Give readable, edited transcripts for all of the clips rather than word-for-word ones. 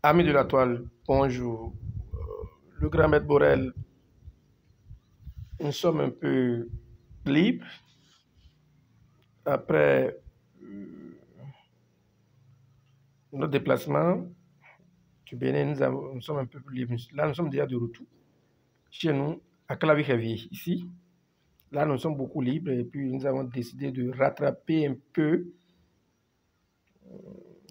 Amis de la toile, bonjour. Le grand maître Borel, nous sommes un peu libres après notre déplacement du Bénin. Nous sommes un peu plus libres. Là, nous sommes déjà de retour chez nous, à Calavi-Javier, ici. Là, nous sommes beaucoup libres et puis nous avons décidé de rattraper un peu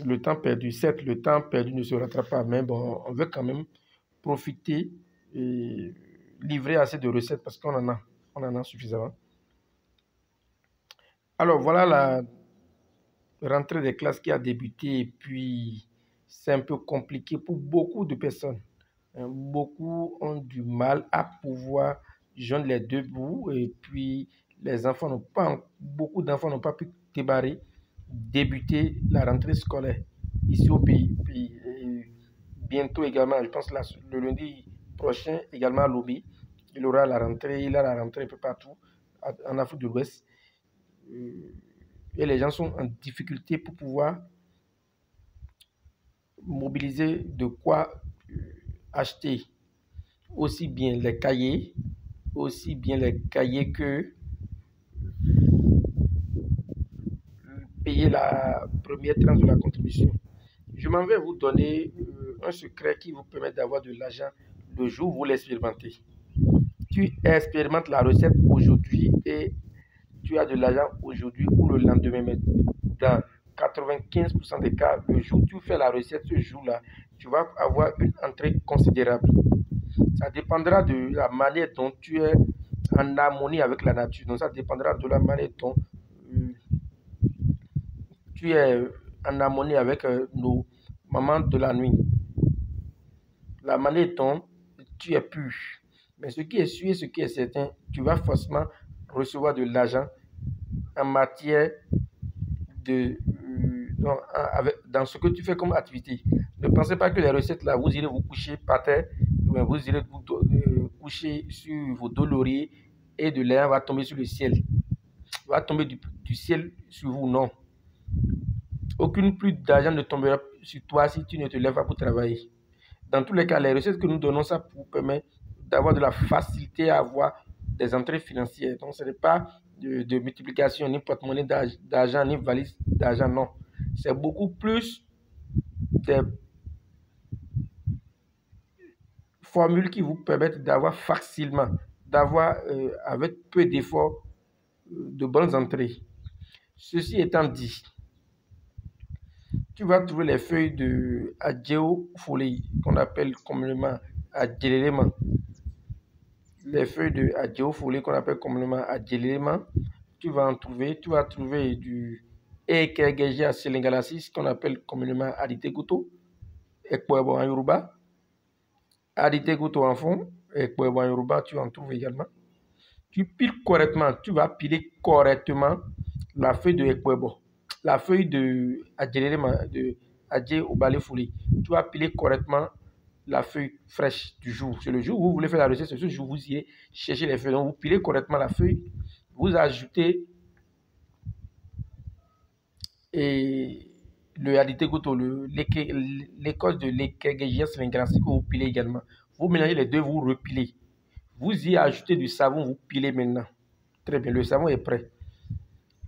le temps perdu. Certes, le temps perdu ne se rattrape pas, mais bon, on veut quand même profiter et livrer assez de recettes parce qu'on en a suffisamment. Alors, voilà la rentrée des classes qui a débuté et puis c'est un peu compliqué pour beaucoup de personnes. Beaucoup ont du mal à pouvoir joindre les deux bouts et puis beaucoup d'enfants n'ont pas pu débuter la rentrée scolaire ici au pays. Puis, bientôt également, je pense le lundi prochain également à Lobby, il a la rentrée un peu partout en Afrique de l'Ouest. Et les gens sont en difficulté pour pouvoir mobiliser de quoi acheter aussi bien les cahiers que payer la première tranche de la contribution. Je m'en vais vous donner un secret qui vous permet d'avoir de l'argent le jour où vous l'expérimentez. Tu expérimentes la recette aujourd'hui et tu as de l'argent aujourd'hui ou le lendemain. Mais dans 95% des cas, le jour où tu fais la recette, ce jour-là, tu vas avoir une entrée considérable. Ça dépendra de la manière dont tu es en harmonie avec la nature. Donc, ça dépendra de la manière dont tu es en harmonie avec nos mamans de la nuit. La manière dont tu es pur. Mais ce qui est sûr et ce qui est certain, tu vas forcément recevoir de l'argent en matière de dans ce que tu fais comme activité. Ne pensez pas que les recettes là, vous irez vous coucher par terre, vous irez vous coucher sur vos dos lauriers et de l'air va tomber sur le ciel. Va tomber du ciel sur vous, non. Aucune pluie d'argent ne tombera sur toi si tu ne te lèves pas pour travailler. Dans tous les cas, les recettes que nous donnons, ça vous permet d'avoir de la facilité à avoir des entrées financières. Donc, ce n'est pas de multiplication, ni porte-monnaie d'argent, ni valise d'argent, non. C'est beaucoup plus des formules qui vous permettent d'avoir facilement, d'avoir avec peu d'efforts, de bonnes entrées. Ceci étant dit, tu vas trouver les feuilles de adjéofolie, qu'on appelle communément adjélélema. Les feuilles de adjéofolie qu'on appelle communément adjélélema, tu vas trouver du Ekegegia selengalasis, qu'on appelle communément aditeguto, Ekpoebo en Yoruba. Aditeguto en fond, Ekpoebo en Yoruba, tu en trouves également. Tu piles correctement, tu vas piler correctement la feuille de Ekpoebo. La feuille de adjélélema, de adjé au balai foulé. Tu vas piler correctement la feuille fraîche du jour. C'est le jour où vous voulez faire la recette, c'est ce jour où vous irez chercher les feuilles. Donc, vous pilez correctement la feuille, vous ajoutez le aditeguto, l'écorce de l'Ekegegia selengalasis que vous pilez également. Vous mélangez les deux, vous repilez. Vous y ajoutez du savon, vous pilez maintenant. Très bien, le savon est prêt.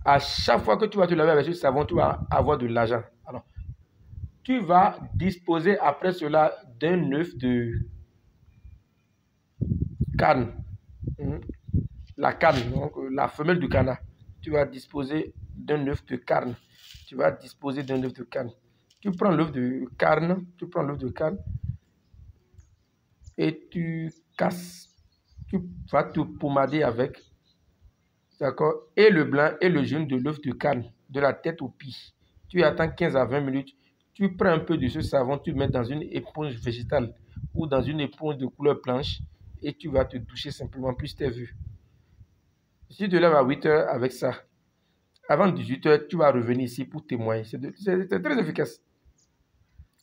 À chaque fois que tu vas te laver avec ce savon, tu vas avoir de l'argent. Alors, tu vas disposer après cela d'un œuf de canne. La canne, donc la femelle du canard. Tu vas disposer d'un œuf de carne. Tu vas disposer d'un œuf de carne. Tu prends l'œuf de carne, et tu casses. Tu vas te pomader avec. D'accord? Et le blanc et le jaune de l'œuf de carne, de la tête au pied. Tu attends 15 à 20 minutes. Tu prends un peu de ce savon, tu mets dans une éponge végétale ou dans une éponge de couleur blanche et tu vas te doucher simplement, plus t'es vu. Si tu te lèves à 8 heures avec ça, avant 18 heures, tu vas revenir ici pour témoigner. C'est très efficace.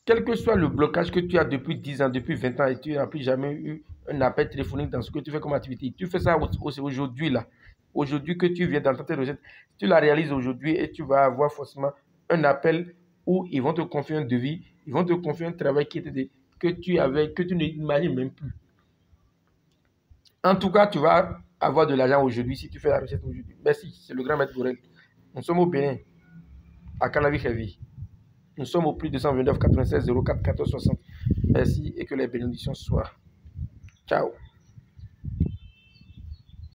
Quel que soit le blocage que tu as depuis 10 ans, depuis 20 ans et tu n'as plus jamais eu un appel téléphonique dans ce que tu fais comme activité, tu fais ça aujourd'hui là. Aujourd'hui que tu viens d'entendre tes recettes, tu la réalises aujourd'hui et tu vas avoir forcément un appel où ils vont te confier un devis, ils vont te confier un travail que tu n'imagines même plus. En tout cas, tu vas avoir de l'argent aujourd'hui si tu fais la recette aujourd'hui. Merci, c'est le grand maître Borel. Nous sommes au Bénin, à Canavi-Heavy. Nous sommes au plus 229 96 04 14 60. Merci et que les bénédictions soient. Ciao.